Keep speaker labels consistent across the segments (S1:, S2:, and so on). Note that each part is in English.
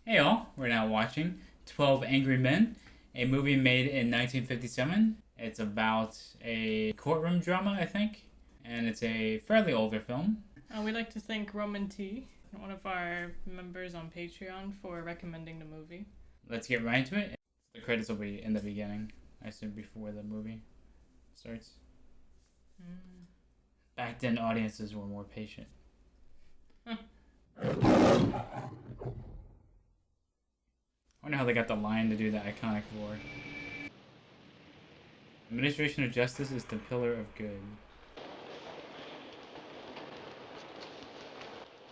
S1: Hey all, we're now watching 12 Angry Men, a movie made in 1957. It's about a courtroom drama, I think, and it's a fairly older film.
S2: We'd like to thank Roman T, one of our members on Patreon, for recommending the movie.
S1: Let's get right into it. The credits will be in the beginning, I assume, before the movie starts. Back then, audiences were more patient. I wonder how they got the lion to do the iconic roar. Administration of justice is the pillar of good.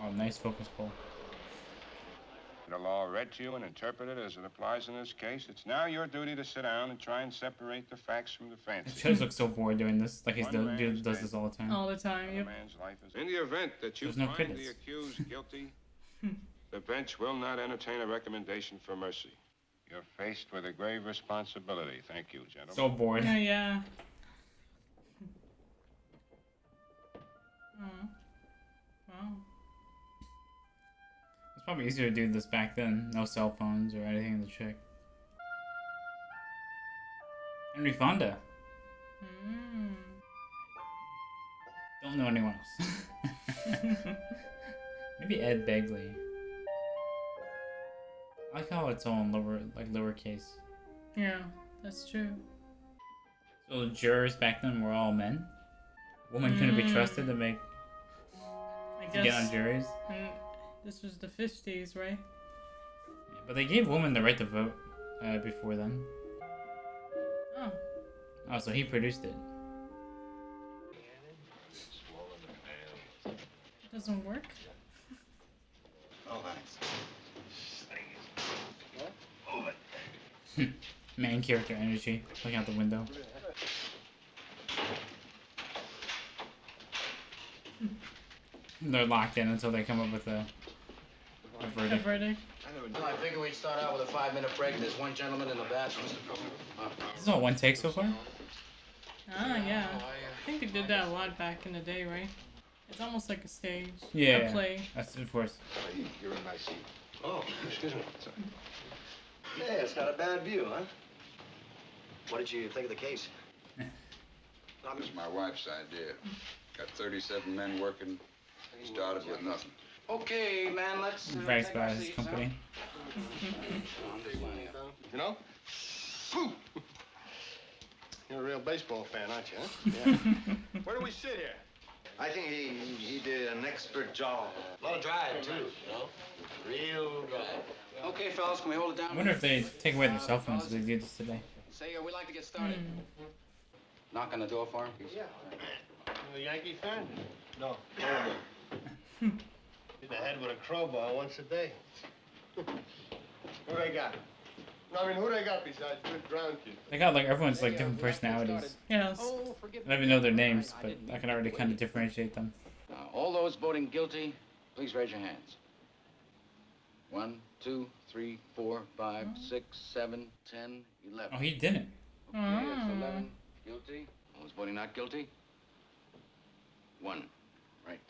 S1: Oh, nice focus pull.
S3: The law read to you and interpreted as it applies in this case. It's now your duty to sit down and try and separate the facts from the fancy.
S1: Shows look so bored doing this. Like he's does this all the time.
S2: All the time, yep.
S3: In the event that you
S1: no
S3: find
S1: credits.
S3: the accused guilty, the bench will not entertain a recommendation for mercy. You're faced with a grave responsibility. Thank you, gentlemen.
S1: So bored.
S2: Yeah. Wow.
S1: It's probably easier to do this back then. No cell phones or anything to check. Henry Fonda. Don't know anyone else. Maybe Ed Begley. I like how it's all in lowercase.
S2: Yeah, that's true.
S1: So jurors back then were all men. Women couldn't be trusted to make get on juries.
S2: This was the 50s, right?
S1: Yeah, but they gave women the right to vote before then.
S2: Oh.
S1: Oh, so he produced it.
S2: It doesn't work?
S4: Oh, thanks.
S1: Main character energy. Looking out the window. They're locked in until they come up with a verdict.
S2: A verdict?
S4: Well, I figure we'd start out with a 5-minute break. There's one gentleman in the bathroom.
S1: This is all one take so far?
S2: Ah, yeah. I think they did that a lot back in the day, right? It's almost like a stage.
S1: Yeah.
S2: A play.
S1: That's of course.
S4: You're in my seat. Oh, excuse me. Sorry. Yeah, it's got a bad view, huh? What did you think of the case?
S5: This is my wife's idea. Got 37 men working. Started with nothing.
S4: Okay, man, let's
S1: Brags
S4: take our
S1: by his
S4: seats,
S1: company.
S3: You know? You're a real baseball fan, aren't you, huh? Yeah. Where do we sit here?
S4: I think he did an expert job. A lot of drive, too, you know? Real drive. Okay, fellas, can we hold it down?
S1: I wonder if they take away their cell phones as they do this today.
S4: Say, we'd like to get started. Knock on the door for him? Yeah.
S6: You a Yankee fan? No. Hit the head with a crowbar once a day. Who they got? I mean, who they got besides good ground kids?
S1: They got like everyone's like different personalities.
S2: Yes.
S1: I don't even know their names, but I can already kind of differentiate them.
S4: Now, all those voting guilty, please raise your hands. 1, 2, 3, 4, 5, 6, 7, 10, 11.
S1: Oh, he didn't.
S4: Okay, that's 11 guilty. All those voting not guilty? 1. Right.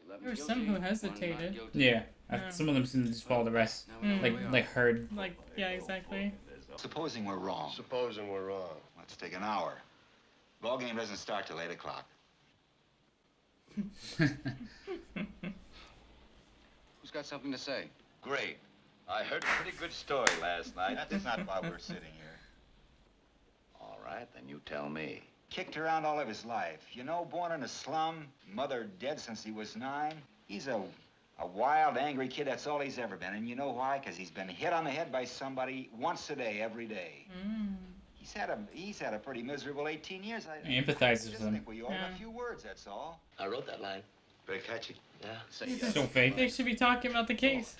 S4: 11
S2: There were
S4: guilty,
S2: some who
S4: 1 not
S2: hesitated.
S4: guilty.
S1: Yeah.
S2: Yeah.
S1: Some of them seem to just follow the rest.
S4: Now we know where we are.
S1: Like herd.
S2: Like, yeah, exactly.
S7: Supposing we're wrong.
S6: Supposing we're wrong.
S7: Let's take an hour. Ball game doesn't start till 8 o'clock.
S4: Who's got something to say?
S7: Great. I heard a pretty good story last night. That's not why we're sitting here. All right, then you tell me. Kicked around all of his life. You know, born in a slum, mother dead since he was 9. He's a wild, angry kid. That's all he's ever been. And you know why? Because he's been hit on the head by somebody once a day, every day. He's had a pretty miserable 18 years.
S1: I empathize with
S7: I
S1: him.
S7: think we owe him
S2: Yeah.
S7: a few words, that's all.
S6: I wrote that line. Very catchy. Yeah. Say yes.
S1: So fake.
S2: They should be talking about the case.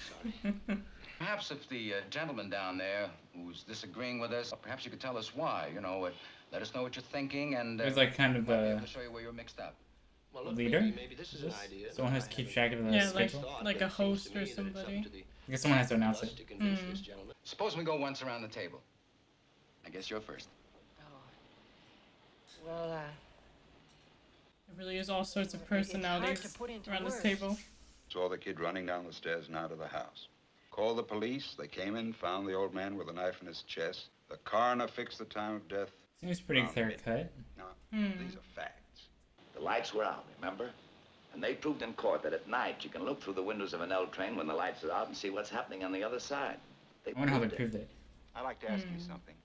S4: Perhaps if the gentleman down there who's disagreeing with us, perhaps you could tell us why. You know, let us know what you're thinking, and
S1: It was like kind of
S4: we'll be
S1: the
S4: able to show you where you're mixed up.
S6: Well, look,
S1: leader.
S6: maybe this is an idea.
S1: Someone has to keep track of the
S2: Yeah, like-
S1: schedule.
S2: like a host or somebody.
S1: I guess someone has to announce it.
S6: To convince this gentleman.
S4: Suppose we go once around the table. I guess you're first.
S8: Well,
S2: It really is all sorts of personalities
S8: to put into
S2: around this
S8: words.
S2: table.
S5: Saw the kid running down the stairs and out of the house. Called the police. They came in, found the old man with a knife in his chest. The coroner fixed the time of death.
S1: Seems pretty
S5: around
S1: clear
S5: midnight.
S1: cut.
S5: Now,
S2: Hmm.
S5: these are facts.
S7: The lights were out, remember? And they proved in court that at night you can look through the windows of an L train when the lights are out and see what's happening on the other side. They
S1: I wonder how they
S7: proved it.
S1: proved it.
S8: I'd like to ask you something.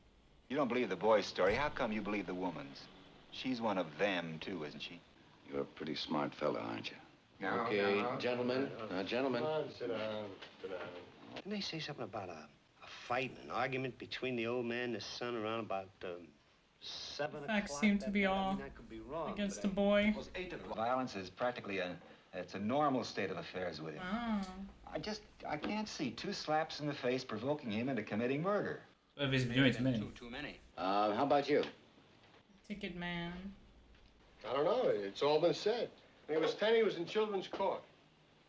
S8: You don't believe the boy's story. How come you believe the woman's? She's one of them, too, isn't she?
S7: You're a pretty smart fella, aren't you?
S5: Now,
S4: Okay, gentlemen. Gentlemen.
S6: Come on, sit down. Sit down. Didn't they say something about a fight and an argument between the old man and his son around about 7
S2: Facts
S6: o'clock?
S2: seem to be
S6: that night?
S2: all
S6: I mean, I could be wrong,
S2: against
S6: but
S2: the boy.
S8: Well, 8 o'clock. Violence is practically it's a normal state of affairs with him.
S2: Oh.
S8: I can't see 2 slaps in the face provoking him into committing murder.
S1: But if he's doing too many.
S8: Too many.
S4: How about you?
S2: Ticket man.
S6: I don't know. It's all been said. When he was 10, he was in children's court.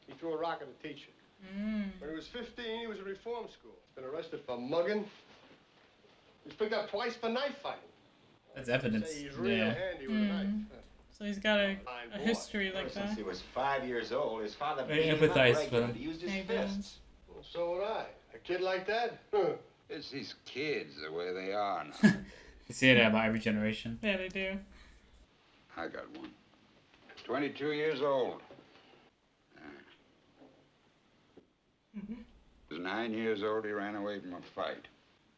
S6: He threw a rock at a teacher. When he was 15, he was in reform school. He's been arrested for mugging. He was picked up twice for knife fighting.
S1: That's evidence.
S6: Say he's real
S1: Yeah.
S6: handy with a knife.
S2: So he's got a
S6: Fine boy.
S2: history like
S8: Since
S2: that.
S8: he was 5 years old, his father
S1: I
S8: beat him up
S1: empathize with
S8: regularly.
S1: him.
S8: He used his
S2: Yeah, he
S8: fists.
S2: does.
S6: Well, so would I. A kid like that?
S5: it's these kids, the way they are now.
S1: You see it about every generation.
S2: Yeah, they do.
S5: I got one. 22 years old. He was 9 years old. He ran away from a fight.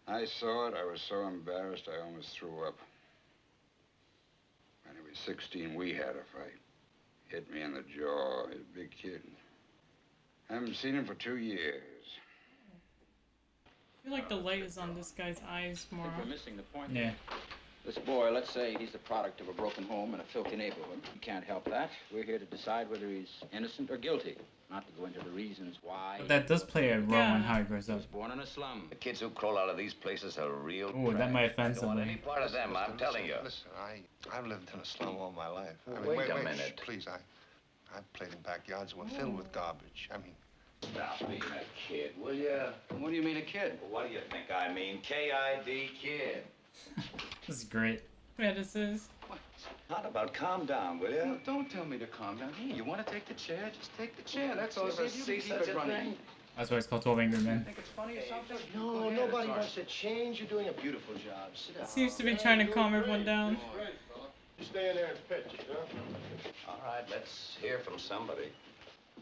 S5: I saw it. I was so embarrassed I almost threw up. When he was 16, we had a fight. Hit me in the jaw. He's a big kid. Haven't seen him for 2 years.
S2: I feel like the light is on this guy's eyes more.
S4: We're missing the point.
S1: Yeah.
S4: This boy, let's say he's the product of a broken home and a filthy neighborhood. We can't help that. We're here to decide whether he's innocent or guilty, not to go into the reasons why.
S1: But that does play a role in how he grows
S4: He
S1: up.
S4: was born in a slum.
S7: The kids who crawl out of these places are real.
S1: Ooh, that might offend
S7: Don't want any
S1: somebody.
S7: part of them, I'm telling you.
S6: Listen, I've lived in a slum all my life. I mean,
S7: Wait a minute.
S6: Please, I've played in backyards that were filled with garbage. I mean,
S7: Stop being a kid, will ya?
S4: What do you mean a kid?
S7: Well, what do you think I mean? K-I-D, kid.
S1: This is great.
S2: Yeah, this is.
S7: How about calm down, will ya?
S4: Don't tell me to calm down. Hey, you want to take the chair? Just take the chair. That's all.
S7: Ever
S4: See if
S7: see
S4: you can keep
S7: such
S4: it
S7: a
S4: running.
S7: thing?
S1: That's why it's called 12 Angry Men.
S4: Think it's funny or something?
S6: no, nobody wants to change. You're doing a beautiful job. Sit down.
S2: Seems to be trying to calm everyone down.
S6: Great, fella. You stay in there and pitch, you know?
S7: All right, let's hear from somebody.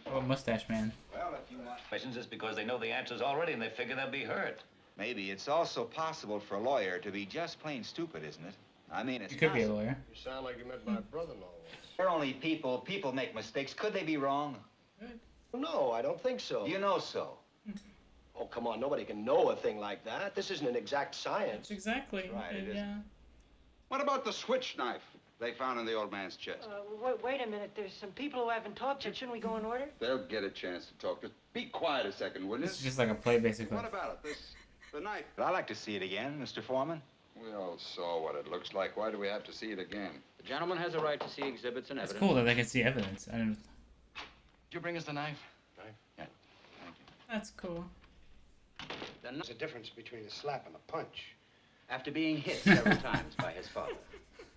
S1: Oh, Mustache Man.
S8: Well, if you want...
S7: Questions is because they know the answers already and they figure they'll be hurt.
S8: Maybe it's also possible for a lawyer to be just plain stupid, isn't it? I mean, it's
S1: You could be a
S8: possible.
S1: lawyer.
S6: You sound like you met my brother-in-law once.
S8: They're only people. People make mistakes. Could they be wrong?
S9: No, I don't think so.
S8: You know so.
S9: Oh, come on. Nobody can know a thing like that. This isn't an exact science.
S2: That's exactly.
S8: Right, it
S2: Yeah.
S5: What about the switch knife they found in the old man's chest?
S10: Wait a minute. There's some people who haven't talked yet. Shouldn't we go in order?
S5: They'll get a chance to talk. Just be quiet a second, will you?
S1: This is just like a play, basically.
S5: What about it? The knife.
S8: But I'd like to see it again, Mr. Foreman.
S5: We all saw what it looks like. Why do we have to see it again?
S4: The gentleman has a right to see exhibits and
S1: It's
S4: evidence.
S1: cool that they can see evidence. I don't.
S4: Did you bring us the knife?
S2: That's cool.
S6: There's a difference between a slap and a punch.
S4: After being hit several times by his father.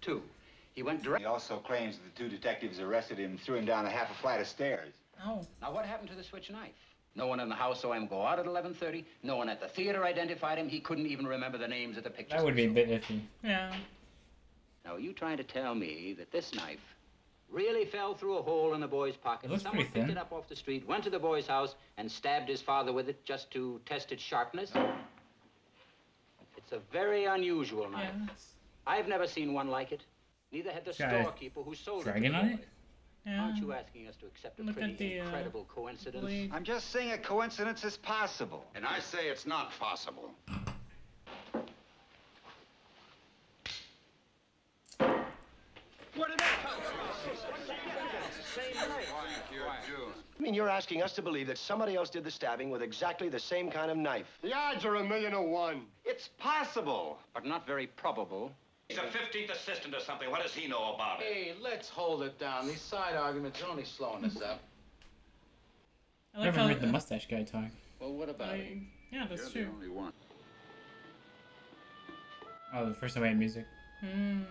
S4: 2, he went direct.
S8: He also claims that the 2 detectives arrested him and threw him down a half a flight of stairs.
S2: Oh.
S4: Now, what happened to the switch knife? No one in the house saw him go out at 11:30. No one at the theater identified him. He couldn't even remember the names of the pictures.
S1: That would be a bit iffy.
S2: Yeah.
S4: Now, are you trying to tell me that this knife really fell through a hole in the boy's pocket?
S1: It looks
S4: Someone
S1: pretty
S4: picked
S1: thin.
S4: it up off the street, went to the boy's house, and stabbed his father with it just to test its sharpness? It's a very unusual knife.
S2: Yes.
S4: I've never seen one like it. Neither had the
S1: Guy
S4: storekeeper who sold it to
S1: dragging
S4: the
S1: on
S4: boy.
S1: it?
S2: Yeah.
S4: Aren't you asking us to accept a
S2: Look
S4: pretty
S2: at the,
S4: incredible coincidence?
S2: blade.
S8: I'm just saying a coincidence is possible.
S5: And I say it's not possible.
S9: Where did that come from?
S5: Quiet, you're June.
S9: I mean, you're asking us to believe that somebody else did the stabbing with exactly the same kind of knife.
S6: The odds are 1,000,000 to 1.
S8: It's possible.
S4: But not very probable.
S7: He's a 15th assistant or something. What does he know about it?
S4: Hey, let's hold it down. These side arguments are only slowing us up.
S2: I like
S1: Never
S2: how.
S1: heard the mustache guy talk.
S4: Well, what about it?
S2: Yeah, that's
S5: You're
S2: true.
S5: the only one.
S1: Oh, the first time I had music.
S2: Hmm.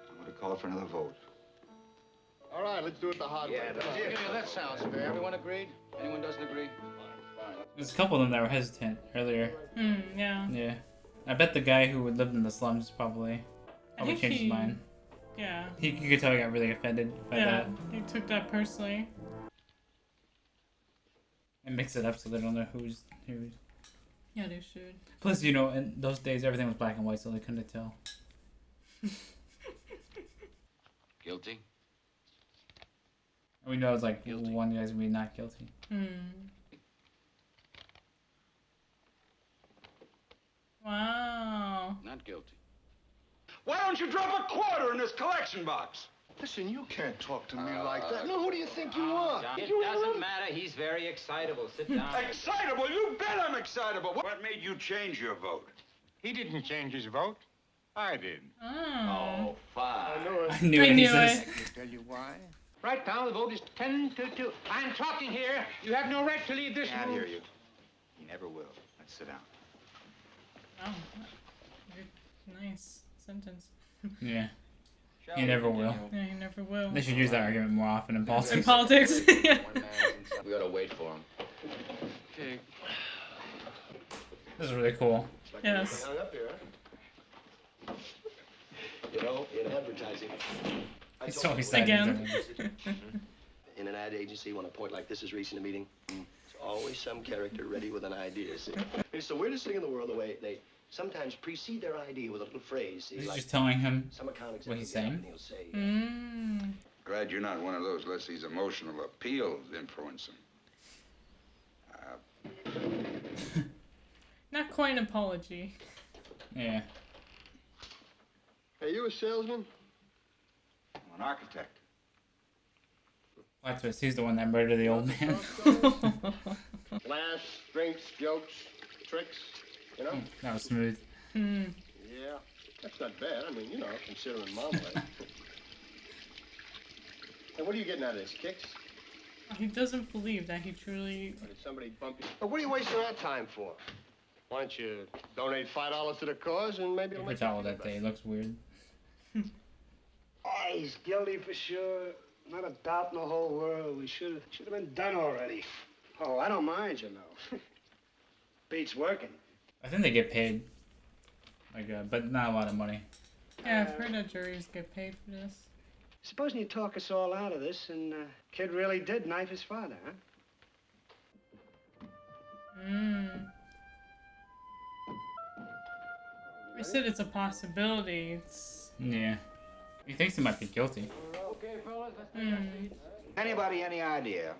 S8: I'm going to call for another vote.
S6: All right, let's do it the hard way.
S4: Yeah, that sounds fair. Everyone agreed? Anyone doesn't agree? Fine.
S1: There's a couple of them that were hesitant earlier.
S2: Yeah.
S1: Yeah. I bet the guy who lived in the slums probably changed his mind.
S2: Yeah.
S1: You could tell he got really offended by that.
S2: He took that personally.
S1: And mix it up so they don't know who's who.
S2: Yeah, they should.
S1: Plus, you know, in those days everything was black and white, so they couldn't tell.
S7: Guilty?
S1: We know it's like one guy's gonna be not guilty.
S2: Wow.
S7: Not guilty.
S5: Why don't you drop a quarter in this collection box?
S6: Listen, you can't talk to me like that. No, who do you think you are?
S4: It doesn't matter. He's very excitable. Sit down.
S5: Excitable? You bet I'm excitable. What made you change your vote?
S3: He didn't change his vote. I did.
S4: Oh, fine.
S6: I know it.
S1: I knew it. He says,
S3: Let me tell you why. Right now, the vote is 10-2. I'm talking here. You have no right to leave this
S8: Can't
S3: room.
S8: hear you. He never will. Let's sit down.
S2: Oh. Nice sentence.
S1: yeah. He never will.
S2: Yeah, he never will.
S1: They should use that argument more often in politics.
S2: In politics. Yeah.
S4: We gotta wait for him.
S3: Okay.
S1: This is really cool.
S2: Yes.
S6: Hung up here, huh?
S9: You know, in advertising, I
S1: He's
S9: told
S1: so
S9: you,
S1: excited.
S2: Again.
S9: in an ad agency, when a point like this is reaching a meeting, there's always some character ready with an idea, see? It's the weirdest thing in the world, the way they sometimes precede their idea with a little phrase. See,
S1: He's
S9: like
S1: just telling him
S9: some account
S1: what he's
S9: executive
S1: saying.
S9: and he'll say,
S5: Glad you're not one of those lets these emotional appeals influence him.
S2: Not quite an apology.
S1: Yeah.
S6: Hey, you a salesman?
S8: I'm an architect.
S1: Plot twist, he's the one that murdered the old man.
S6: Glass, drinks, jokes, tricks, you know?
S1: That was smooth.
S6: Yeah, that's not bad. I mean, you know, considering Marmalade. And what are you getting out of this, kicks?
S2: He doesn't believe that he truly...
S6: Or did somebody bump you? But what are you wasting our time for? Why don't you donate $5 to the cause and maybe it'll
S1: You
S6: make
S1: could tell
S6: you
S1: that
S6: feel
S1: day looks weird.
S11: Oh, he's guilty for sure. Not a doubt in the whole world. We should have been done already. Oh, I don't mind, you know. Beats working.
S1: I think they get paid. But not a lot of money.
S2: Yeah, I've heard that juries get paid for this.
S11: Supposing you talk us all out of this and kid really did knife his father, huh?
S2: I said it's a possibility.
S1: Yeah. He thinks he might be guilty.
S10: Okay, fellas, let's take our seats.
S8: Anybody any idea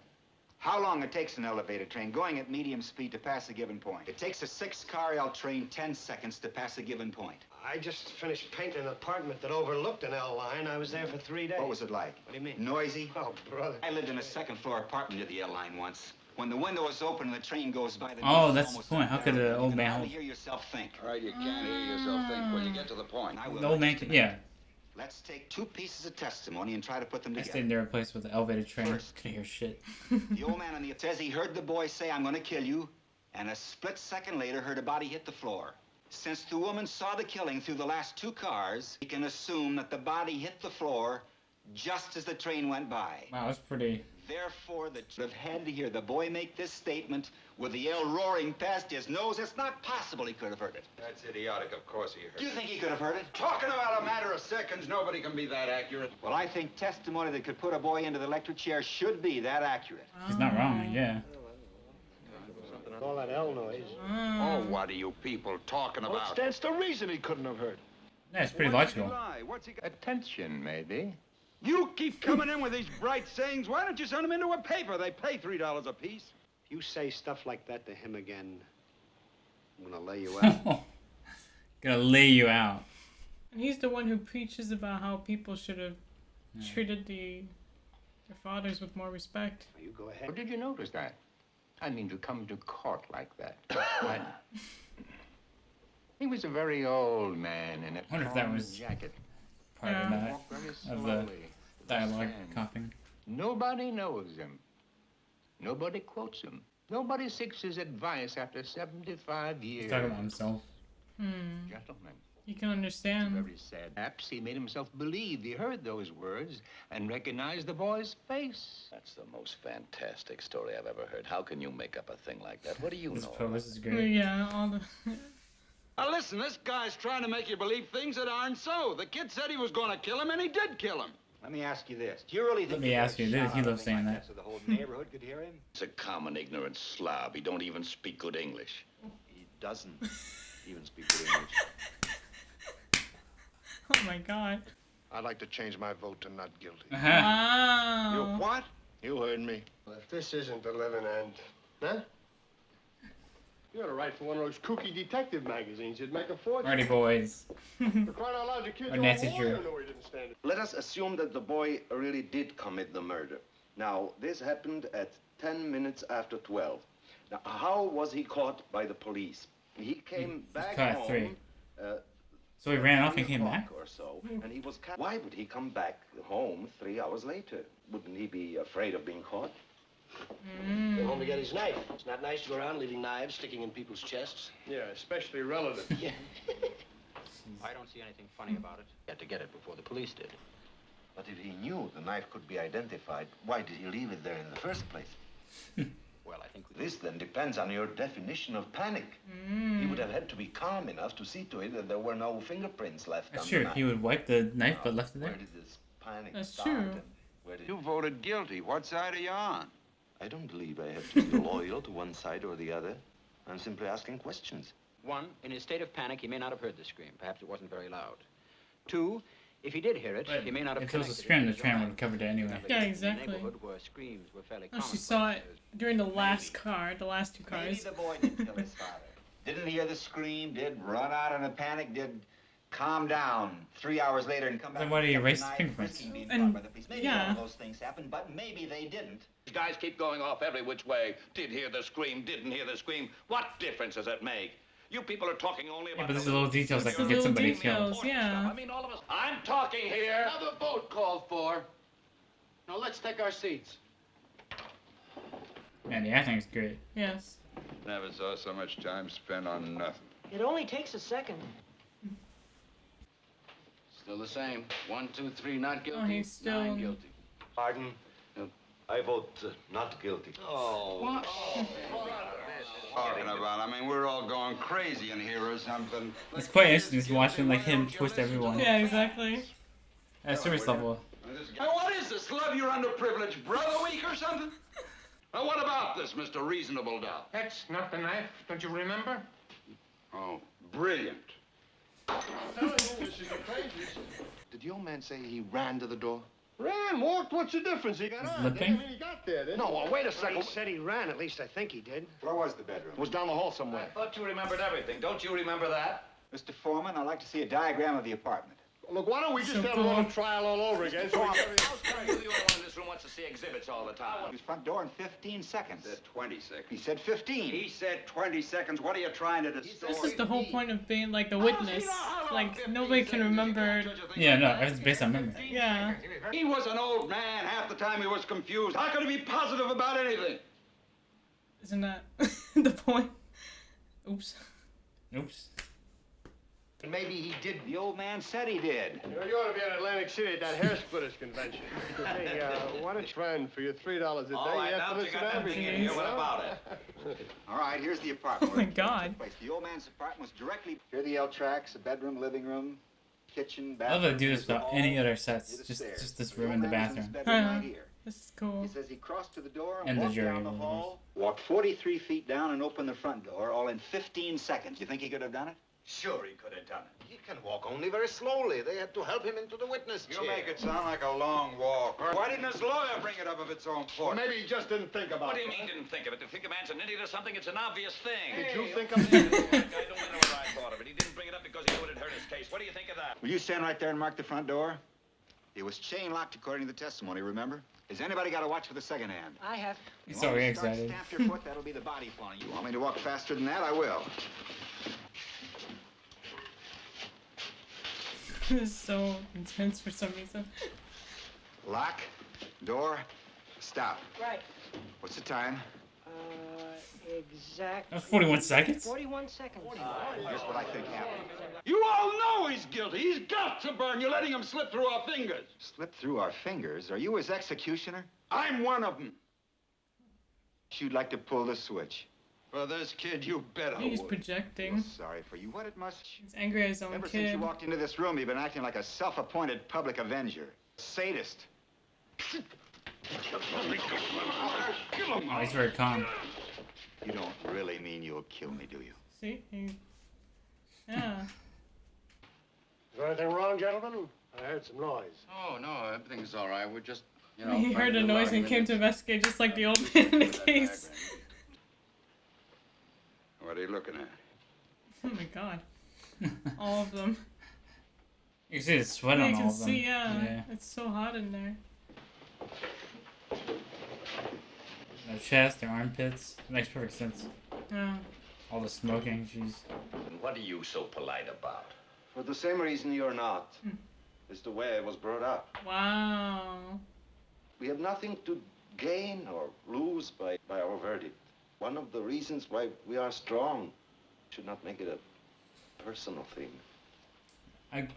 S8: how long it takes an elevator train going at medium speed to pass a given point? It takes a 6-car L train 10 seconds to pass a given point.
S9: I just finished painting an apartment that overlooked an L line. I was there for 3 days.
S8: What was it like?
S9: What do you mean?
S8: Noisy?
S9: Oh, brother.
S8: I lived in a second-floor apartment near the L line once. When the window is open and the train goes by, the
S1: Oh,
S8: noise is
S1: that's the
S8: almost
S1: point. How could
S8: unbearable.
S1: the old
S8: You can
S1: man
S8: hardly
S1: hold-
S8: hear yourself think.
S5: All right, you can't hear yourself think when you get to the point.
S8: I will.
S1: The old man can, yeah.
S8: Let's take 2 pieces of testimony and try to put them
S1: I
S8: together.
S1: stayed near a place with the elevated train.
S8: First.
S1: Couldn't hear shit.
S8: The old man on the says he heard the boy say, "I'm going to kill you," and a split second later heard a body hit the floor. Since the woman saw the killing through the last 2 cars, he can assume that the body hit the floor just as the train went by.
S1: Wow, that's pretty...
S8: Therefore, the would have had to hear the boy make this statement with the L roaring past his nose. It's not possible he could have heard it.
S5: That's idiotic. Of course he heard.
S8: Do you think he could have heard it?
S5: Talking about a matter of seconds, nobody can be that accurate.
S8: Well, I think testimony that could put a boy into the electric chair should be that accurate.
S1: He's not wrong, yeah.
S6: All that L noise.
S5: Oh, what are you people talking
S6: Well,
S5: about?
S6: that's the reason he couldn't have heard.
S1: Yeah, it's pretty
S5: Why did he
S1: logical.
S5: lie? What's he got?
S3: Attention, maybe.
S5: You keep coming in with these bright sayings. Why don't you send them into a paper? They pay $3 a piece.
S11: If you say stuff like that to him again, I'm gonna lay you out.
S1: Gonna lay you out.
S2: And he's the one who preaches about how people should have treated their fathers with more respect.
S11: You go ahead.
S3: Or did you notice that? I mean, to come to court like that. Why? He was a very old man in a
S1: Wonder if that
S3: torn
S1: was-
S3: jacket.
S1: Part of that.
S3: Walked very
S1: Of the
S3: slowly.
S1: dialogue
S3: Stand.
S1: coughing.
S3: Nobody knows him. Nobody quotes him. Nobody seeks his advice after 75 years.
S1: He's talking about himself.
S3: Gentlemen,
S2: You can understand.
S12: Very sad. Perhaps he made himself believe he heard those words and recognized the boy's face.
S7: That's the most fantastic story I've ever heard. How can you make up a thing like that? What do you
S1: This
S7: know?
S1: pose is great.
S2: Yeah, all the.
S5: Now listen, this guy's trying to make you believe things that aren't so. The kid said he was going to kill him, and he did kill him.
S8: Let me ask you this. Do you really think
S1: Let me ask you this. He loves saying that.
S8: so the whole neighborhood could hear him?
S7: He's a common ignorant slob. He don't even speak good English.
S9: He doesn't even speak good English.
S2: Oh my God.
S6: I'd like to change my vote to not guilty.
S2: Wow.
S6: You what? You heard me. Well, if this isn't the living end, huh? You ought to write for one of those kooky detective magazines. You'd make a fortune.
S1: Alrighty, boys.
S6: For crying out loud, the kid's
S1: Or
S6: own
S1: Nancy
S6: lawyer
S1: Drew.
S6: knew he didn't stand it.
S9: Let us assume that the boy really did commit the murder. Now, this happened at 10 minutes after 12. Now, how was he caught by the police? He came back
S1: caught at
S9: home.
S1: 3. So he ran off and
S9: 3
S1: came back?
S9: o'clock or so, and he was Why would he come back home 3 hours later? Wouldn't he be afraid of being caught?
S6: Came home
S9: to
S6: get his knife.
S9: It's not nice to go around leaving knives sticking in people's chests.
S6: Yeah, especially relatives.
S9: Yeah.
S4: I don't see anything funny about it. He had to get it before the police did.
S9: But if he knew the knife could be identified, why did he leave it there in the first place?
S4: Well, I think
S9: This then depends on your definition of panic. He would have had to be calm enough to see to it that there were no fingerprints left on the
S1: Sure,
S9: knife.
S1: he would wipe the knife but left it
S9: Where
S1: there.
S9: did this panic
S2: That's
S9: start?
S2: true.
S9: And where did
S5: You voted guilty. What side are you on?
S9: I don't believe I have to be loyal to one side or the other. I'm simply asking questions.
S4: one, in his state of panic, he may not have heard the scream. Perhaps it wasn't very loud. Two, if he did hear it,
S1: But
S4: he may not have
S1: if it was a
S4: connected
S1: scream,
S4: to
S1: the
S4: his
S1: tram
S4: own
S1: would have covered it anyway.
S4: life.
S2: Yeah,
S4: In a
S2: exactly.
S4: neighborhood where screams were fairly
S2: Oh, she
S4: commonplace.
S2: saw it during the last car, the last two
S8: Maybe
S2: cars.
S8: the boy did kill his father. Didn't hear the scream, did run out in a panic, did calm down 3 hours later and come back.
S1: Then why did he
S8: and
S1: erase
S8: deny
S1: the fingerprints?
S8: risking being
S2: And-
S8: caught by the police. Maybe
S2: yeah.
S8: all of those things happened, but maybe they didn't.
S7: These guys keep going off every which way. Did hear the scream, didn't hear the scream. What difference does it make? You people are talking only about...
S1: Yeah, but there's little details that
S2: It's
S1: can
S2: the
S1: get
S2: little
S1: somebody
S2: details,
S1: killed.
S2: yeah.
S7: I mean, all of us... I'm talking here.
S6: Another vote called for. Now let's take our seats.
S1: Man, the acting is great.
S2: Yes.
S5: Never saw so much time spent on nothing.
S10: It only takes a second.
S9: Still the same. 1, 2, 3, not guilty.
S2: Oh, he's still-
S9: 9 guilty.
S6: Pardon? I vote not guilty.
S9: Oh. What?
S5: Talking about, I mean, we're all going crazy in here or something.
S1: It's quite interesting just watching like him twist everyone.
S2: Yeah, exactly.
S1: At service level.
S5: Now, what is this? Love your underprivileged brother week or something? Now, what about this, Mr. Reasonable Doubt?
S6: That's not the knife, don't you remember?
S5: Oh, brilliant.
S6: Did the old man say he ran to the door? Ran, walked, what's the difference? He got
S1: He's
S6: out.
S1: limping?
S6: I mean, he got there, didn't he? No, well, wait a second.
S11: He said he ran, at least I think he did.
S8: Where was the bedroom?
S6: It was down the hall somewhere.
S7: I thought you remembered everything. Don't you remember that?
S8: Mr. Foreman, I'd like to see a diagram of the apartment.
S6: Look, why don't we just
S2: So
S6: have
S2: cool.
S6: a little trial all over again? So we get
S7: How's come you the only one in this room wants to see exhibits all the time?
S8: His front door in 15 seconds.
S5: Said 20 seconds.
S8: He said 15.
S5: He said 20 seconds. What are you trying to distort?
S2: This is the whole point of being like the witness. Like nobody can remember.
S1: Yeah, no, it's based on memory.
S2: Yeah.
S5: He was an old man. Half the time he was confused. How could he be positive about anything?
S2: Isn't that the point? Oops.
S1: Oops.
S6: Maybe he did.
S8: The old man said he did.
S6: You know, you ought to be in Atlantic City at that hair splitters convention. Hey, why don't you friend for your $3 a day?
S7: All right,
S6: you have
S7: now
S6: to
S7: you
S6: listen
S7: got
S6: to
S7: that thing in
S6: everything.
S7: here. What about it?
S8: All right, here's the apartment.
S2: Oh my
S8: where the killing
S2: God.
S8: took place. The old man's apartment was directly... Here are the L tracks, a bedroom, living room, kitchen,
S1: I love
S8: bathroom.
S1: how they do this
S8: here's the
S1: without
S8: hall,
S1: any other
S8: here's
S1: sets.
S8: the
S1: Just
S8: stairs.
S1: this
S8: The
S1: room
S8: old
S1: and the
S8: man was in his
S1: bathroom.
S8: bedroom
S2: Uh-huh.
S8: right here.
S2: This is cool.
S8: He says he crossed to the door
S1: And
S8: and
S1: the
S8: walked
S1: jury
S8: down the
S1: room,
S8: hall, walked 43 feet down and opened the front door, all in 15 seconds. You think he could have done it?
S7: Sure he could have done it.
S6: He can walk only very slowly. They had to help him into the witness chair.
S5: You make it sound like a long walk. Why didn't his lawyer bring it up of its own
S6: Well,
S5: force?
S6: maybe he just didn't think about
S7: What do
S6: it.
S7: you mean didn't think of it? To think a man's an idiot or something, it's an obvious thing.
S6: Did you think of it?
S7: I don't know what I thought of it. He didn't bring it up because he knew it had hurt his case. What do you think of that?
S8: Will you stand right there and mark the front door? It was chain locked according to the testimony, remember? Has anybody got a watch for the second hand?
S10: I have.
S1: He's
S8: You
S1: so
S8: want me to start
S1: excited.
S8: Stamp your foot, that'll be the body falling. You want me to walk faster than that? I will.
S2: This is so intense for some reason.
S8: Lock, door, stop.
S10: Right.
S8: What's the time?
S10: Exactly.
S1: That was 41 seconds?
S10: 41 seconds.
S8: Here's what I think happened.
S5: You all know he's guilty. He's got to burn. You're letting him slip through our fingers.
S8: Slip through our fingers? Are you his executioner?
S5: I'm one of them.
S8: You'd like to pull the switch.
S5: For this kid, you bet I
S2: He's
S5: would.
S2: projecting.
S8: Feel sorry for you. What it must...
S2: He's angry at his own
S8: Ever since
S2: kid.
S8: you walked into this room, you've been acting like a self-appointed public avenger. Sadist.
S1: Oh, he's very calm.
S8: You don't really mean you'll kill me, do you?
S2: See? Yeah.
S6: Is there anything wrong, gentlemen? I heard some noise.
S7: Oh, no, everything's all right. We're just,
S2: He heard a noise and came to investigate, just like the old man in the case.
S5: What are you looking at?
S2: Oh my god. All of them.
S1: You can see the sweat
S2: Yeah,
S1: on
S2: you
S1: all
S2: can
S1: of them.
S2: see, yeah. It's so hot in there.
S1: Their chest, their armpits. It makes perfect sense.
S2: Yeah.
S1: All the smoking, jeez.
S13: And what are you so polite about?
S9: For the same reason you're not. It's the way I was brought up.
S2: Wow.
S9: We have nothing to gain or lose by our verdict. One of the reasons why we are strong should not make it a personal thing.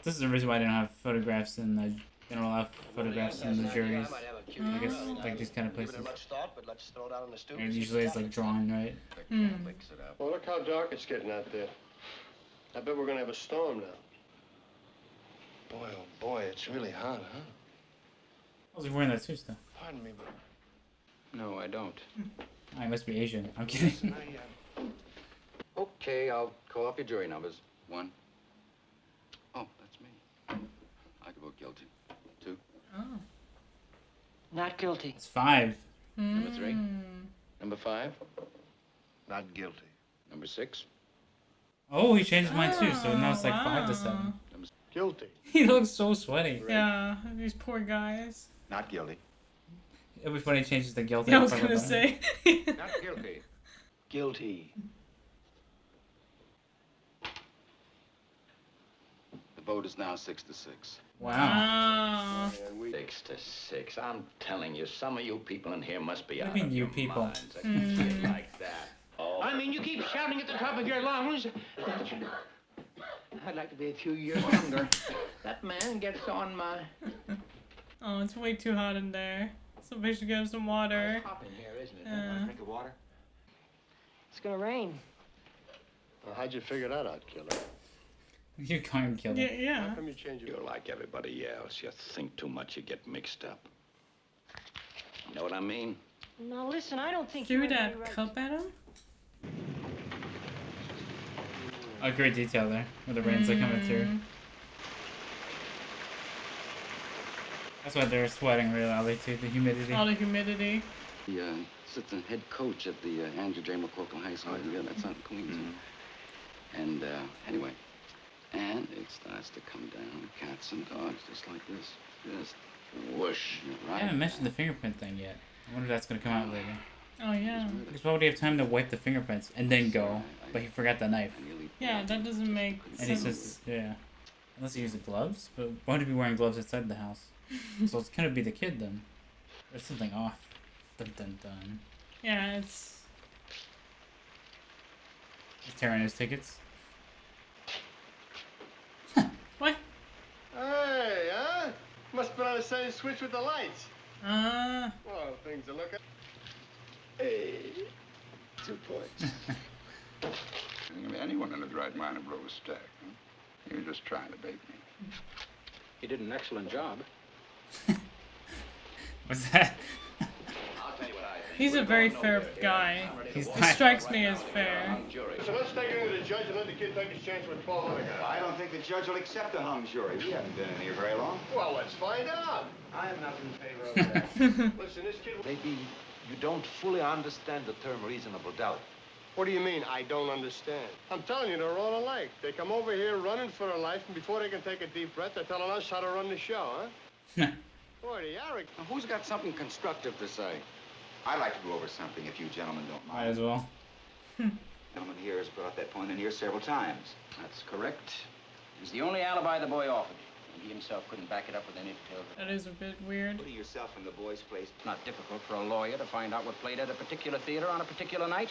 S1: This is the reason why I don't have photographs in the... They don't allow photographs in the juries. I guess, like these kind of places. And usually it's like drawn, right?
S6: Well, look how dark it's getting out there. I bet we're gonna have a storm now. Boy, oh boy, it's really hot, huh?
S1: I was wearing that suit still.
S6: Pardon me, but...
S7: No, I don't.
S1: I must be Asian. I'm kidding.
S7: Okay, I'll call off your jury numbers. 1. Oh, that's me. I could vote guilty. 2.
S2: Oh.
S10: Not guilty.
S1: It's 5.
S7: Number 3. Number 5.
S6: Not guilty.
S7: Number 6.
S1: Oh, he changed mine too, so now it's like 5 to 7.
S6: Guilty.
S1: He looks so sweaty.
S2: Yeah, these poor guys.
S8: Not guilty.
S1: It'll be funny if he changes the guilty.
S2: I was gonna say.
S12: Not guilty.
S9: Guilty.
S7: The vote is now 6 to 6.
S1: Wow.
S13: 6 to 6. I'm telling you, some of you people in here must be
S1: What
S13: out
S1: do you
S13: of
S1: mean, you
S13: your
S1: people?
S13: minds. I can feel like that. Oh,
S12: I mean, you keep shouting at the top of your lungs. I'd like to be a few years younger. That man gets on my...
S2: Oh, it's way too hot in there. Somebody should get him some water.
S12: Hot in here, isn't it?
S2: Yeah.
S8: Drink of water?
S10: It's gonna rain.
S6: Well, how'd you figure that out, killer?
S1: You can't kill him.
S2: Yeah.
S6: How come you changed your...
S13: you're like everybody else. You think too much, you get mixed up. You know what I mean?
S10: Now listen, I don't think you
S2: Threw
S10: have any
S2: that
S10: right
S2: cup at him?
S1: A great detail there, where the rains are coming through. That's why they're sweating really loudly too, the humidity.
S2: All the humidity.
S7: The assistant head coach at the Andrew J. McCorkle High School. Yeah, that's out in Queens. And anyway, and it starts to come down, cats and dogs, just like this. Just whoosh,
S1: I
S7: right?
S1: haven't mentioned the fingerprint thing yet. I wonder if that's gonna come out later.
S2: Oh, yeah.
S1: Because why would he have time to wipe the fingerprints and then go? But he forgot the knife.
S2: Yeah, that doesn't make
S1: And he
S2: sense.
S1: says, yeah. Unless he used the gloves? But why would he be wearing gloves outside the house? So it's gonna be the kid then. There's something off. Dun dun dun.
S2: Yeah, it's...
S1: He's tearing his tickets.
S2: What?
S6: Hey, huh? Must have been on the same switch with the lights.
S2: Ah.
S6: Well, things are looking... Hey, 2 points.
S5: Anyone in his right mind would blow a stack. Huh? You're just trying to bait me.
S4: He did an excellent job.
S1: What's that?
S2: He's a very fair guy. He strikes me as fair.
S6: So let's take it to the judge and let the kid take his chance with 12 other guys.
S8: I don't think the judge will accept a hung jury. We haven't been in here very long.
S6: Well, let's find out.
S9: I am not in favor of that.
S6: Listen, this kid...
S12: Maybe you don't fully understand the term reasonable doubt.
S6: What do you mean, I don't understand? I'm telling you, they're all alike. They come over here running for their life, and before they can take a deep breath, they're telling us how to run the show, huh? Boy, the arrogance.
S7: Now, who's got something constructive to say?
S8: I'd like to go over something if you gentlemen don't mind.
S1: Might as well.
S8: Gentleman here has brought that point in here several times.
S4: That's correct. It was the only alibi the boy offered. And he himself couldn't back it up with any details.
S2: That is a bit weird.
S8: Putting yourself in the boy's place.
S4: It's not difficult for a lawyer to find out what played at a particular theater on a particular night.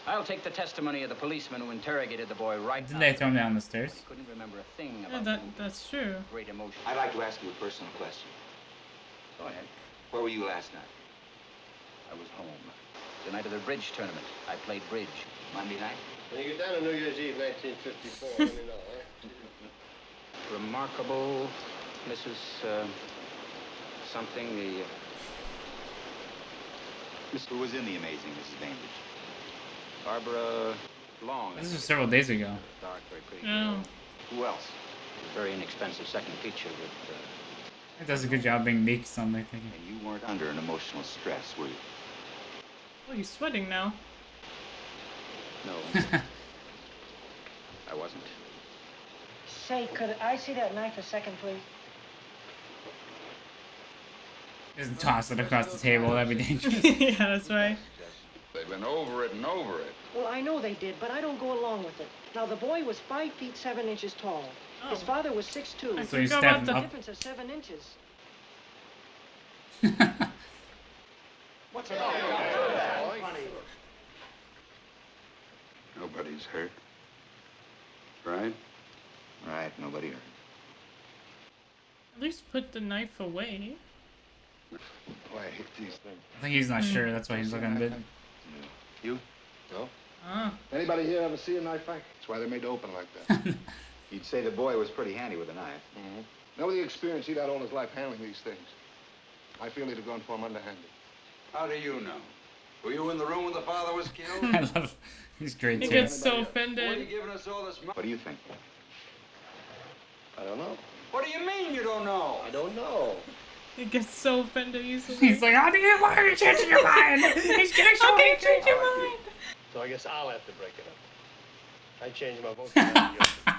S4: I'll take the testimony of the policeman who interrogated the boy right
S1: Didn't
S4: now.
S1: they throw him down the stairs?
S4: He couldn't remember a thing
S2: Yeah,
S4: about
S2: that's true.
S4: great emotion.
S8: I'd like to ask you a personal question.
S4: Go ahead.
S8: Where were you last night?
S4: I was home. The night of the bridge tournament. I played bridge.
S8: Monday night?
S6: When you get down on New Year's Eve, 1954, let me know, huh?
S4: Remarkable Mrs. Something, the...
S8: Who was in The Amazing Mrs. Bainbridge?
S4: Barbara Long.
S1: This was several days ago.
S4: Dark, very pretty
S2: Yeah.
S4: girl.
S8: Who else?
S4: A very inexpensive second feature with...
S1: It does a good job being meek, something like that.
S8: And you weren't under an emotional stress, were you?
S2: Oh, he's sweating now.
S4: No. I wasn't.
S10: Say, could I see that knife a second, please?
S1: Just toss it across the table, that'd be dangerous.
S2: Yeah, that's right.
S5: They've been over it and over it.
S10: Well, I know they did, but I don't go along with it. Now, the boy was 5 feet 7 inches tall. His father was 6'2".
S2: I
S1: So you
S2: forgot
S1: stab
S2: about
S1: him
S2: the
S1: up.
S10: Difference of 7 inches.
S6: What's it all
S5: Nobody's hurt. Right?
S8: Right, nobody hurt.
S2: At least put the knife away.
S6: Oh, I hate these things.
S1: I think he's not sure, that's why he's looking a bit...
S6: You? No?
S2: Ah.
S6: Anybody here ever see a knife fight? That's why they're made to open like that.
S8: You'd say the boy was pretty handy with a knife.
S6: Mm-hmm. Now, with the experience he'd had all his life handling these things, I feel he'd have gone for him underhanded.
S5: How do you know? Were you in the room when the father was killed?
S1: I love... He's great
S2: He
S1: too.
S2: gets so
S5: Why are you
S2: offended.
S5: giving us all this money?
S8: What do you think?
S6: I don't know.
S5: What do you mean you don't know?
S6: I don't know.
S2: He gets so offended easily.
S1: He's like, why are you changing your mind? He's getting so
S2: How can you
S1: angry.
S2: change your mind?
S6: So I guess I'll have to break it up. I changed my vote. To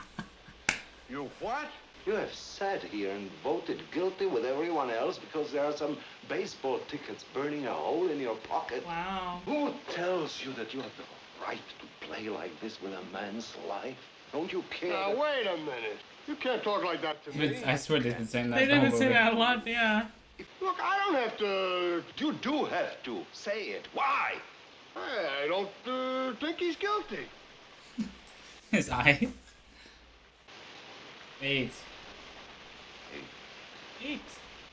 S5: You what?
S9: You have sat here and voted guilty with everyone else because there are some baseball tickets burning a hole in your pocket.
S2: Wow.
S9: Who tells you that you have the right to play like this with a man's life? Don't you care?
S6: Now, wait a minute. You can't talk like that to me.
S1: I swear they've been saying that
S2: They
S1: the whole
S2: didn't say
S1: movie.
S2: that a lot, yeah.
S6: Look, I don't have to...
S5: You do have to. Say it. Why?
S6: I don't think he's guilty.
S1: His eyes. 8.
S2: 8.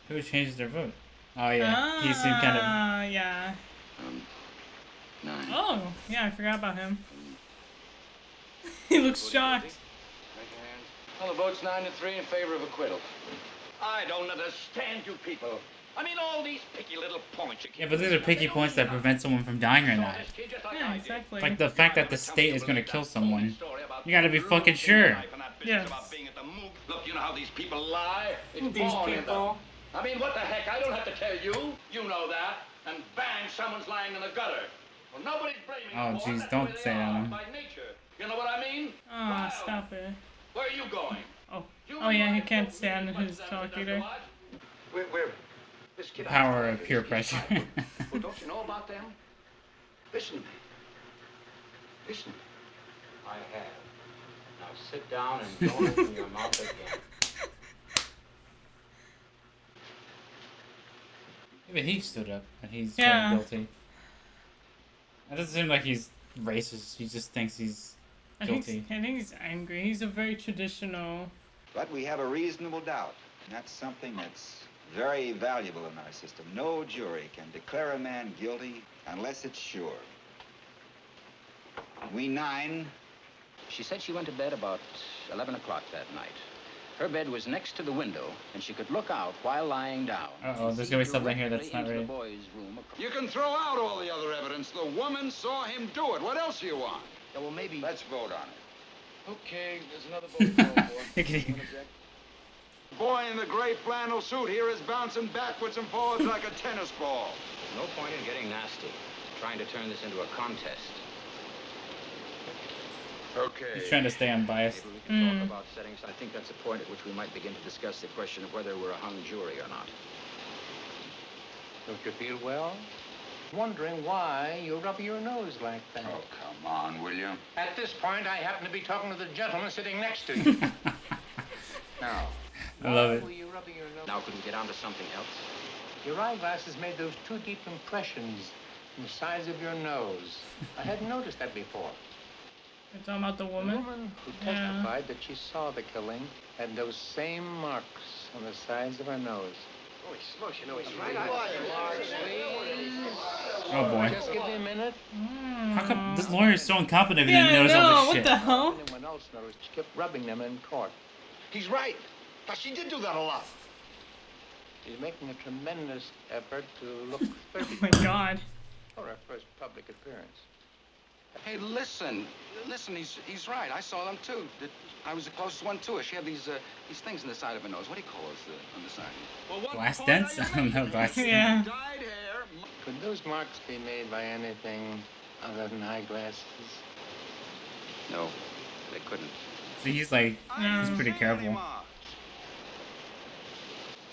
S1: Who changed their vote? Oh yeah, he seemed kind of...
S2: Ah, yeah.
S8: 9.
S2: Oh, yeah, I forgot about him. He looks shocked.
S4: Well, the vote's 9-3 in favor of acquittal. I don't understand you people. I mean, all these picky little points.
S1: Yeah, but these are picky points that prevent someone from dying or not.
S2: Yeah, exactly.
S1: Like the fact that the state is gonna kill someone. You gotta be fucking sure.
S2: Yes.
S4: Look, you know how these people lie? It's
S2: These
S4: born in
S2: people.
S4: them. I mean, what the heck? I don't have to tell you. You know that. And bang, someone's lying in the gutter. Well, nobody's blaming
S1: Oh,
S4: them for it.
S1: jeez,
S4: That's the
S1: don't
S4: way they
S1: say that
S4: are
S1: on him.
S4: by nature. You know what I mean?
S2: Ah,
S4: Well,
S2: stop it.
S4: where are you going?
S2: Oh. Oh yeah, he can't stand his talk either.
S4: We're this kid.
S1: Power of peer pressure.
S4: Well, don't you know about them? Listen to me. Listen to me. I have. Now sit down and don't open your mouth again.
S1: Even he stood up and he's
S2: Yeah.
S1: guilty. It doesn't seem like he's racist. He just thinks he's guilty.
S2: I think he's angry. He's a very traditional.
S8: But we have a reasonable doubt. And that's something that's very valuable in our system. No jury can declare a man guilty unless it's sure. We 9.
S4: She said she went to bed about 11 o'clock that night. Her bed was next to the window, and she could look out while lying down.
S1: Uh-oh, there's gonna be something here that's not right.
S5: You can throw out all the other evidence. The woman saw him do it. What else do you want?
S9: Yeah, well, maybe...
S5: Let's vote on it.
S6: Okay, there's another vote called for.
S1: Okay.
S5: The boy in the gray flannel suit here is bouncing backwards and forwards like a tennis ball.
S4: No point in getting nasty, trying to turn this into a contest.
S5: Okay.
S1: He's trying to stay unbiased.
S4: Maybe we can talk about settings. I think that's a point at which we might begin to discuss the question of whether we're a hung jury or not.
S12: Don't you feel well? Wondering why you're rubbing your nose like that.
S5: Oh, come on, will you?
S12: At this point, I happen to be talking to the gentleman sitting next to you. Now,
S1: I love it.
S12: why were you rubbing your nose?
S4: Now, could we get on to something else?
S12: Your eyeglasses made those two deep impressions from the size of your nose. I hadn't noticed that before.
S2: You're talking about the
S12: The
S2: woman?
S12: woman who testified that she saw the killing had those same marks on the sides of her nose.
S9: Holy smokes, you know he's right.
S1: Oh boy.
S12: Just give me a minute.
S1: How come this lawyer is so incompetent and
S2: Yeah,
S1: he knows
S2: I know.
S1: all this
S2: What
S1: shit?
S2: the hell?
S12: Anyone else noticed she kept rubbing them in court.
S6: He's right. Now, she did do that a lot.
S12: She's making a tremendous effort to look 30
S2: Oh my god.
S12: for her first public appearance.
S8: Hey, listen, he's right. I saw them too. I was the closest one to her. She had these things in the side of her nose. What do you call those on the side? Well, what
S1: Glass dents? I don't know, glass
S2: Yeah.
S8: dyed hair.
S12: Could those marks be made by anything other than eyeglasses?
S8: No, they couldn't.
S1: So he's like, he's pretty careful.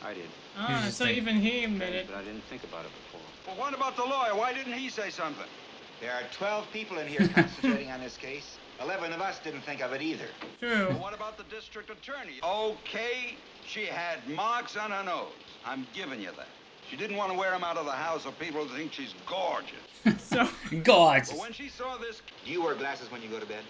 S8: I did.
S2: Ah,
S1: just
S2: so
S1: like-
S2: even he admitted.
S8: But I didn't think about it before.
S5: Well, what about the lawyer? Why didn't he say something?
S8: There are 12 people in here concentrating on this case. 11 of us didn't think of it either.
S2: True.
S5: Well, what about the district attorney? Okay, she had marks on her nose. I'm giving you that. She didn't want to wear them out of the house so people would think she's gorgeous.
S2: So.
S1: Gorgeous.
S5: But when she saw this...
S8: Do you wear glasses when you go to bed?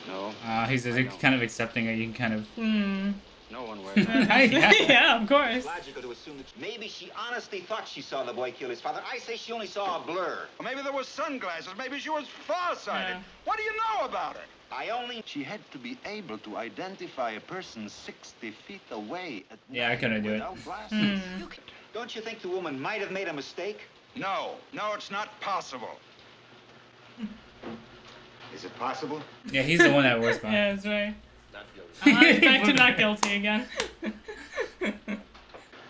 S7: No,
S1: He's kind of accepting it. You can kind of.
S7: no one wears them.
S2: Yeah, of course.
S8: It's logical to assume that maybe she honestly thought she saw the boy kill his father. I say she only saw a blur.
S5: Or maybe there was sunglasses. Maybe she was farsighted.
S2: Yeah.
S5: What do you know about her?
S8: I only...
S7: She had to be able to identify a person 60 feet away at
S1: Yeah, I couldn't do it.
S7: without glasses.
S8: Don't you think the woman might have made a mistake?
S5: No, it's not possible.
S8: Is it possible?
S1: Yeah, he's the one that was gone.
S2: Yeah, that's right.
S9: Not guilty.
S2: Back to not guilty again.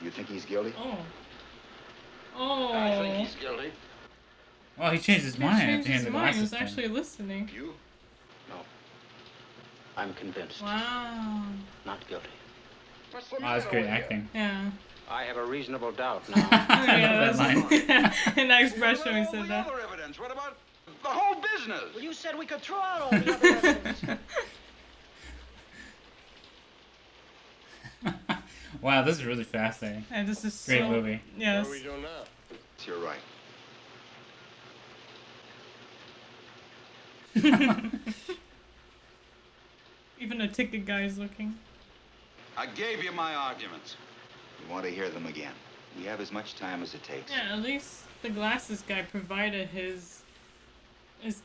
S8: You think he's guilty?
S2: Oh. Oh.
S13: I think he's guilty.
S1: Well, he changed his mind
S2: He
S1: at
S2: changed
S1: the end
S2: his
S1: of the
S2: mind. He
S1: glasses
S2: was
S1: thing.
S2: actually listening.
S9: You? No. I'm convinced.
S2: Wow.
S9: Not guilty.
S5: What's the
S1: Oh, that's
S5: matter
S1: great
S5: with you?
S1: acting.
S2: Yeah.
S9: I have a reasonable doubt now.
S1: I love that line.
S2: In that expression, we
S5: What about
S2: said
S5: all the
S2: that.
S5: other evidence? What about the whole business?
S10: Well, you said we could throw out all the other evidence.
S1: Wow, this is really fascinating.
S2: And this is
S1: Great
S2: so,
S1: movie.
S2: Yes.
S6: What are we doing now?
S8: You're right.
S2: Even the ticket guy is looking.
S5: I gave you my arguments.
S8: You want to hear them again? We have as much time as it takes.
S2: Yeah, at least the glasses guy provided his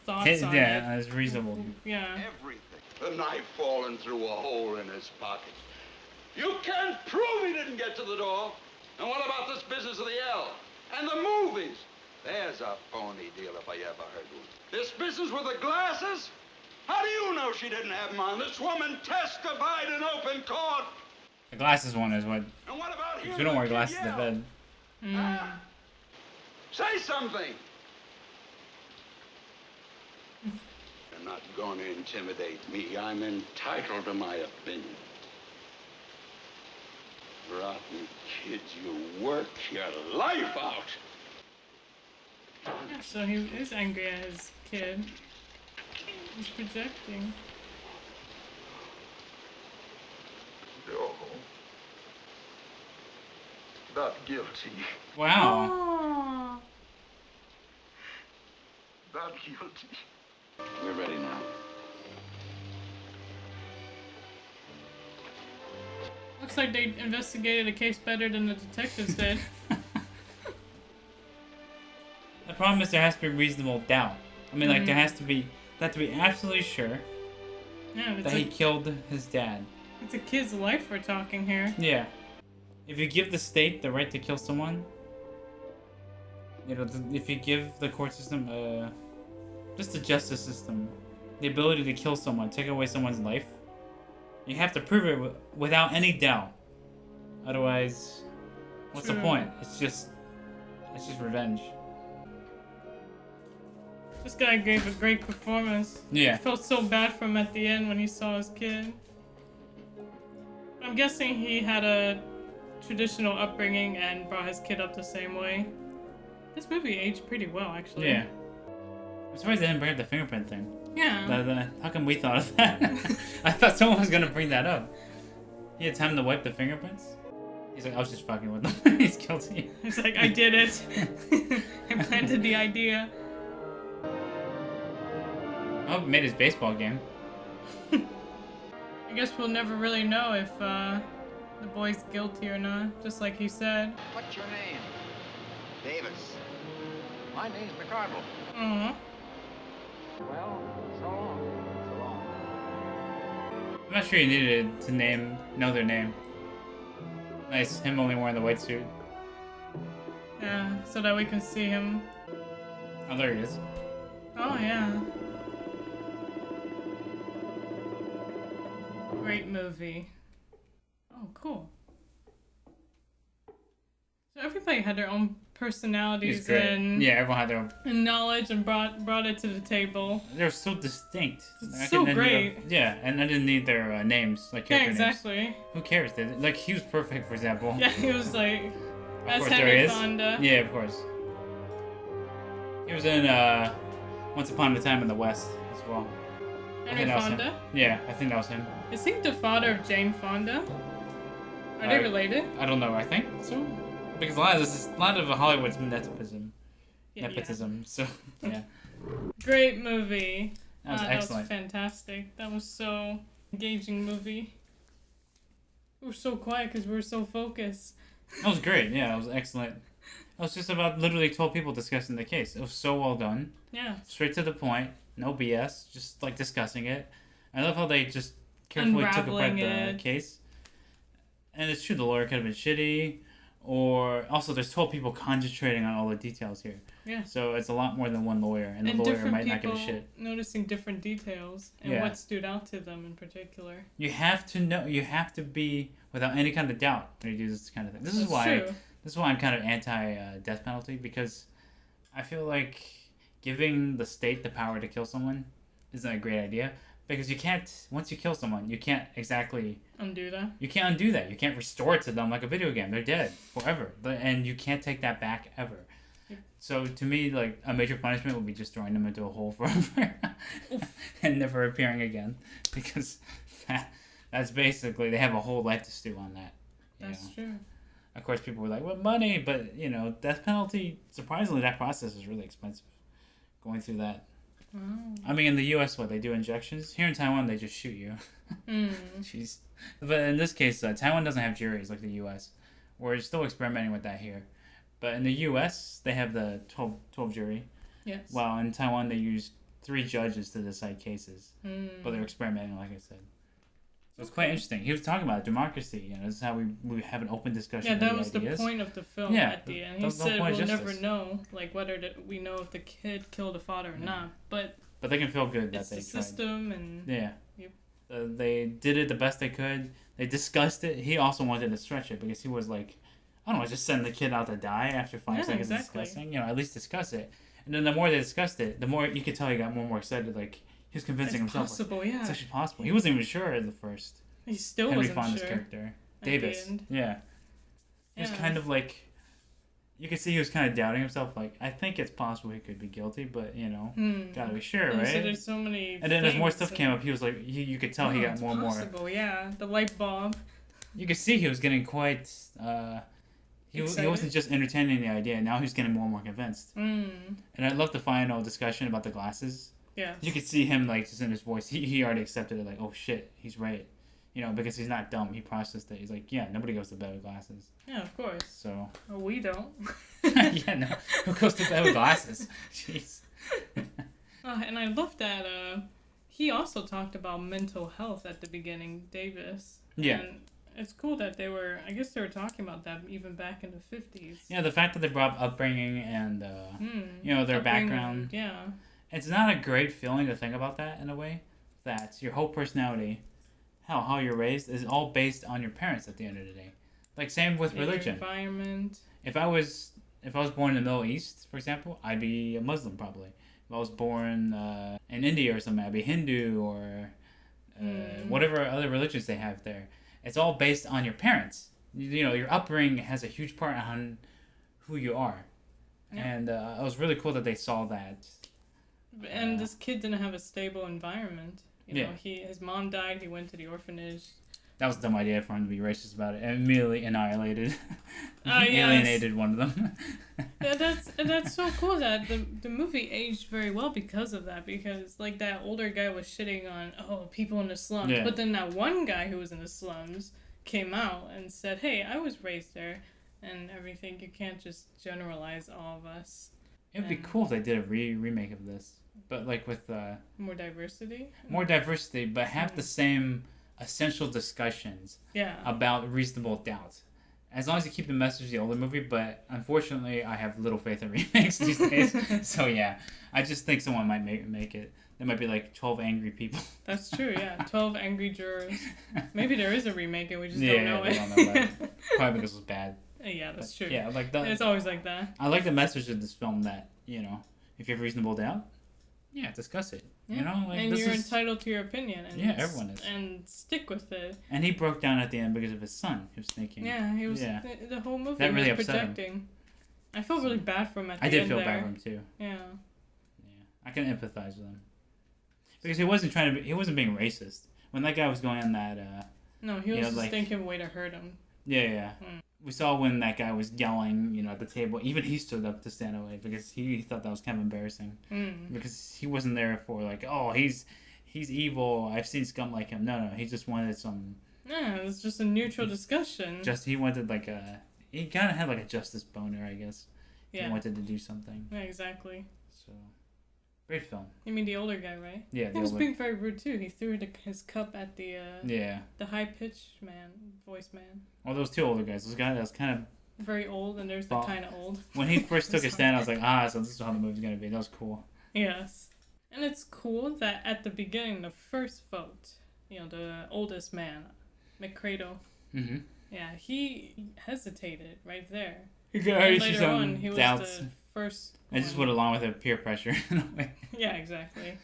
S2: thoughts
S1: His,
S2: on
S1: yeah,
S2: it.
S1: it's reasonable.
S2: Yeah.
S5: Everything.
S13: The knife falling through a hole in his pocket. You can't prove he didn't get to the door. And what about this business of the L? And the movies? There's a phony deal if I ever heard one.
S5: This business with the glasses? How do you know she didn't have them on? This woman testified in open court.
S1: The glasses one is what.
S5: And what about
S1: Because
S5: you?
S1: we don't wear glasses to bed.
S5: Say something.
S13: You're not going to intimidate me. I'm entitled to my opinion. Rotten kids, you work your life out.
S2: Yeah, so he is angry at his kid. He's projecting.
S13: No. Not guilty.
S1: Wow.
S2: Oh.
S13: Not guilty. We're ready now.
S2: Looks like they investigated the case better than the detectives did.
S1: The problem is there has to be reasonable doubt. I mean, like, there has to be, they have to be absolutely sure
S2: Yeah,
S1: that he killed his dad.
S2: it's a kid's life we're talking here.
S1: Yeah. If you give the state the right to kill someone, you know, if you give the court system, just the justice system, the ability to kill someone, take away someone's life, you have to prove it without any doubt. Otherwise, what's the
S2: True.
S1: point? It's just revenge.
S2: This guy gave a great performance.
S1: Yeah.
S2: I felt so bad for him at the end when he saw his kid. I'm guessing he had a traditional upbringing and brought his kid up the same way. This movie aged pretty well, actually.
S1: Yeah. I'm surprised they didn't bring up the fingerprint thing.
S2: Yeah.
S1: How come we thought of that? I thought someone was gonna bring that up. He had time to wipe the fingerprints. He's like, I was just fucking with him. He's guilty.
S2: He's like, I did it. I planted the idea.
S1: Oh, made his baseball game.
S2: I guess we'll never really know if the boy's guilty or not, just like he said.
S12: What's your name? Davis. My name's McCardle.
S2: Aw.
S12: Well, so long. So long.
S1: I'm not sure you needed to know their name. Nice, him only wearing the white suit.
S2: Yeah, so that we can see him.
S1: Oh, there he is.
S2: Oh, yeah. Great movie. Oh, cool. So everybody had their own personalities and
S1: yeah, everyone had their own.
S2: And knowledge and brought it to the table.
S1: They're so distinct.
S2: It's so great.
S1: Yeah, and I didn't need their names, like
S2: Yeah,
S1: character
S2: exactly.
S1: names. Who cares? Like he was perfect, for example.
S2: Yeah, he was like
S1: Of
S2: as
S1: course there
S2: Henry
S1: is.
S2: Fonda.
S1: Yeah, of course. He was in Once Upon a Time in the West as well. I
S2: Henry
S1: think that was him.
S2: Fonda?
S1: Yeah, I think that was him.
S2: Is he the father of Jane Fonda? Are they related?
S1: I don't know. I think so. Because a lot of Hollywood's nepotism.
S2: Yeah,
S1: Nepotism. So yeah.
S2: Great movie.
S1: That was excellent.
S2: That was fantastic. That was so engaging movie. We were so quiet because we were so focused.
S1: That was great. Yeah, it was excellent. It was just about literally 12 people discussing the case. It was so well done.
S2: Yeah.
S1: Straight to the point. No BS. Just like discussing it. I love how they just carefully took apart the case. And it's true, the lawyer could have been shitty. Or also, there's 12 people concentrating on all the details here.
S2: Yeah.
S1: So it's a lot more than one lawyer, and the lawyer might not give a shit.
S2: Noticing different details and what stood out to them in particular.
S1: You have to know. You have to be without any kind of doubt when you do this kind of thing. This is why I'm kind of anti death penalty, because I feel like giving the state the power to kill someone isn't a great idea. Because you can't, once you kill someone, you can't exactly
S2: undo that.
S1: You can't undo that. You can't restore it to them like a video game. They're dead forever, and you can't take that back ever. Yep. So to me, like, a major punishment would be just throwing them into a hole forever and never appearing again, because that's basically, they have a whole life to stew on that.
S2: That's true.
S1: Of course, people were like, "What money?" But death penalty. Surprisingly, that process is really expensive. Going through that.
S2: Wow.
S1: I mean, in the U.S., they do injections. Here in Taiwan, they just shoot you. Jeez. But in this case, Taiwan doesn't have juries like the U.S. We're still experimenting with that here. But in the U.S., they have the 12 jury.
S2: Yes.
S1: While in Taiwan, they use 3 judges to decide cases. But they're experimenting, like I said. So it's quite interesting. He was talking about democracy. This is how we have an open discussion.
S2: Yeah, that was the point of the film at the end. He said we'll never know, like, whether we know if the kid killed the father or not. But
S1: they can feel good that
S2: it's
S1: they
S2: the
S1: tried.
S2: system and
S1: yeah.
S2: Yep.
S1: They did it the best they could. They discussed it. He also wanted to stretch it because he was like, I don't know, just send the kid out to die after 5 seconds of discussing. At least discuss it. And then the more they discussed it, the more you could tell he got more and more excited. Like, he was convincing himself.
S2: It's possible,
S1: like, it's actually possible. He wasn't even sure at the first.
S2: He still
S1: Henry
S2: wasn't
S1: Fonda's
S2: sure.
S1: character.
S2: At
S1: Davis.
S2: the end.
S1: Yeah. He was kind of like, you could see he was kind of doubting himself. Like, I think it's possible he could be guilty, but, gotta be sure, right?
S2: So there's so many
S1: and then as more stuff came up, he was like, you could tell he got more and more.
S2: Possible, yeah. The light bulb.
S1: You could see he was getting quite, he wasn't just entertaining the idea. Now he's getting more and more convinced. And I love the final discussion about the glasses.
S2: Yeah.
S1: You could see him, like, just in his voice. He already accepted it, like, oh shit, he's right. Because he's not dumb. He processed it. He's like, yeah, nobody goes to bed with glasses.
S2: Yeah, of course.
S1: So.
S2: Well, we don't.
S1: Yeah, no. Who goes to bed with glasses? Jeez.
S2: And I love that he also talked about mental health at the beginning, Davis.
S1: Yeah.
S2: And it's cool that they were talking about that even back in the 50s.
S1: Yeah, the fact that they brought up upbringing and, their background.
S2: Yeah.
S1: It's not a great feeling to think about that in a way. That your whole personality, how you're raised, is all based on your parents at the end of the day. Like, same with religion.
S2: Your environment.
S1: If I was born in the Middle East, for example, I'd be a Muslim probably. If I was born in India or something, I'd be Hindu or whatever other religions they have there. It's all based on your parents. Your upbringing has a huge part on who you are. Yeah. And it was really cool that they saw that.
S2: And this kid didn't have a stable environment. His mom died. He went to the orphanage.
S1: That was a dumb idea for him to be racist about it, and immediately annihilated,
S2: Yes.
S1: alienated one of them.
S2: That's so cool that the movie aged very well because of that. Because like that older guy was shitting on people in the slums,
S1: Yeah.
S2: but then that one guy who was in the slums came out and said, "Hey, I was raised there," and everything. You can't just generalize all of us.
S1: It would be cool if they did a remake of this, but like with
S2: More diversity.
S1: but have the same essential discussions
S2: Yeah.
S1: about reasonable doubt. As long as you keep the message of the older movie, but unfortunately, I have little faith in remakes these days. So yeah, I just think someone might make it. There might be like 12 angry people.
S2: That's true. Yeah, 12 angry jurors. Maybe there is a remake and we just
S1: Yeah,
S2: don't know
S1: we
S2: it.
S1: don't know about it. Probably because it was bad.
S2: Yeah, that's true.
S1: Yeah, like that.
S2: It's always like that.
S1: I like the message of this film that, you know, if you have reasonable doubt, yeah, discuss it.
S2: Yeah.
S1: You know, like
S2: and
S1: this
S2: you're
S1: is,
S2: entitled to your opinion. And
S1: Yeah, everyone is.
S2: And stick with it.
S1: And he broke down at the end because of his son. He was thinking.
S2: Yeah, he was.
S1: Yeah.
S2: The whole movie
S1: That really
S2: was
S1: upset him.
S2: projecting. I felt really bad for him at the
S1: I
S2: end
S1: did feel
S2: there.
S1: bad for him too.
S2: Yeah.
S1: I can empathize with him because he wasn't trying to. He wasn't being racist when that guy was going on that.
S2: No, he was just thinking a way to hurt him.
S1: Yeah. We saw when that guy was yelling, you know, at the table. Even he stood up to stand away because he thought that was kind of embarrassing. Because he wasn't there for like, oh, he's evil. I've seen scum like him. No, he just wanted some.
S2: Yeah, it was just a neutral discussion.
S1: He wanted like a. He kind of had like a justice boner, I guess.
S2: Yeah.
S1: He wanted to do something.
S2: Yeah, exactly.
S1: So, great film.
S2: You mean the older guy, right?
S1: Yeah,
S2: he was being very rude too. He threw his cup at the the high pitched voice man.
S1: Well, those two older guys. Those guys that was kind of
S2: very old, and there's the kind of old.
S1: When he first took a stand, I was like, so this is how the movie's gonna be. That was cool.
S2: Yes, and it's cool that at the beginning, the first vote, you know, the oldest man, McCradle.
S1: Mm-hmm.
S2: Yeah, he hesitated right there.
S1: You could already see
S2: later
S1: some
S2: on, he
S1: doubts.
S2: was the first.
S1: I just went along with the peer pressure in a way.
S2: Yeah, exactly.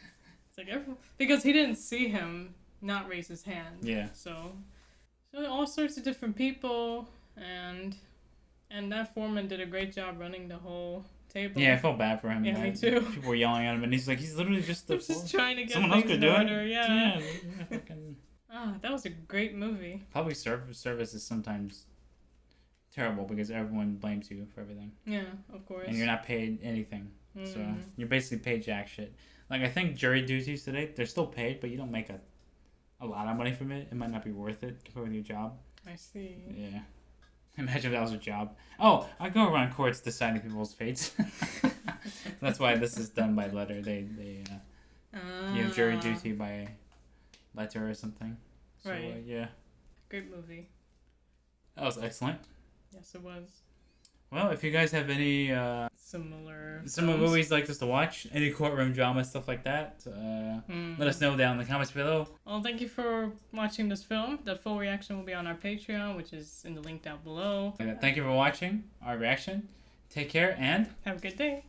S2: It's like because he didn't see him not raise his hand.
S1: Yeah.
S2: So all sorts of different people, and that foreman did a great job running the whole table.
S1: Yeah, I felt bad for him.
S2: Yeah, me too.
S1: People were yelling at him, and he's literally just the.
S2: Just trying to get
S1: someone else could do
S2: order,
S1: it.
S2: Yeah.
S1: Fucking.
S2: That was a great movie.
S1: Public service is sometimes terrible because everyone blames you for everything.
S2: Yeah, of course.
S1: And you're not paid anything, so
S2: Mm.
S1: you're basically paid jack shit. Like I think jury duties today, they're still paid, but you don't make a lot of money from it. It might not be worth it compared with your job.
S2: I see.
S1: Yeah. Imagine if that was a job. Oh, I go around courts deciding people's fates. That's why this is done by letter. They you have jury duty by letter or something. So,
S2: Right.
S1: yeah.
S2: Great movie.
S1: That was excellent.
S2: Yes, it was.
S1: Well, if you guys have any
S2: Similar
S1: movies like this to watch, any courtroom drama, stuff like that, let us know down in the comments below.
S2: Well, thank you for watching this film. The full reaction will be on our Patreon, which is in the link down below.
S1: Thank you for watching our reaction. Take care and
S2: have a good day.